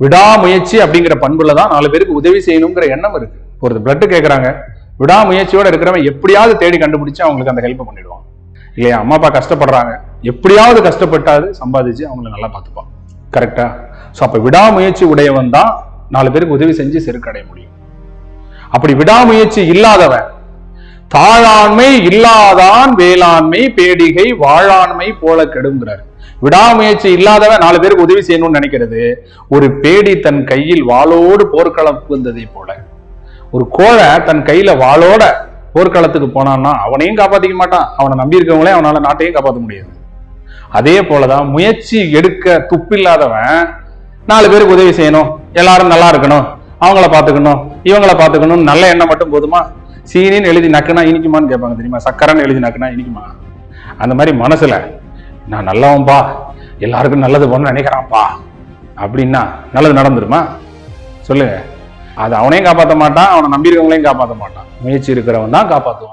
விடாமுயற்சி அப்படிங்கிற பண்புல தான் 4 பேருக்கு உதவி செய்யணுங்கிற எண்ணம் இருக்கு. ஒரு பிளட் கேட்கறாங்க, விடாமுயற்சியோட இருக்கிறவன் எப்படியாவது தேடி கண்டுபிடிச்சு அவங்களுக்கு அந்த ஹெல்ப் பண்ணிடுவான் இல்லையா? அம்மா அப்பா கஷ்டப்படுறாங்க, எப்படியாவது கஷ்டப்பட்டாது சம்பாதிச்சு அவங்களை நல்லா பார்த்துப்பான். கரெக்டா? ஸோ அப்ப விடாமுயற்சி உடையவன் தான் 4 பேருக்கு உதவி செஞ்சு செருக்கடைய முடியும். அப்படி விடாமுயற்சி இல்லாதவன், தாழாண்மை இல்லாதான் வேளாண்மை பேடிகை வாழாண்மை போல கெடுங்கிறார். விடாமுயற்சி இல்லாதவன் 4 பேருக்கு உதவி செய்யணும்னு நினைக்கிறது ஒரு பேடி தன் கையில் வாளோடு போர்க்களம் புகுந்ததை போல. ஒரு கோழை தன் கையில வாளோட போர்க்களத்துக்கு போனான்னா அவனையும் காப்பாத்திக்க மாட்டான், அவனை நம்பி இருக்கவங்களே அவனால நாட்டையும் காப்பாற்ற முடியாது. அதே போலதான் முயற்சி எடுக்க துப்பில்லாதவன் 4 பேருக்கு உதவி செய்யணும், எல்லாரும் நல்லா இருக்கணும், அவங்கள பாத்துக்கணும், இவங்களை பாத்துக்கணும், நல்ல எண்ணம் மட்டும் போதுமா? சீனின்னு எழுதி நக்குனா இனிக்குமான்னு கேட்பாங்க தெரியுமா? சக்கரன்னு எழுதி நக்குனா இனிக்குமா? அந்த மாதிரி மனசுல நான் நல்லவன்பா, எல்லாருக்கும் நல்லது பண்ண நினைக்கிறான்ப்பா அப்படின்னா நல்லது நடந்துருமா? சொல்லுங்க. அது அவனையும் காப்பாற்ற மாட்டான், அவனை நம்பியிருக்கவங்களையும் காப்பாற்ற மாட்டான். முயற்சி இருக்கிறவன் தான் காப்பாற்றுவான்.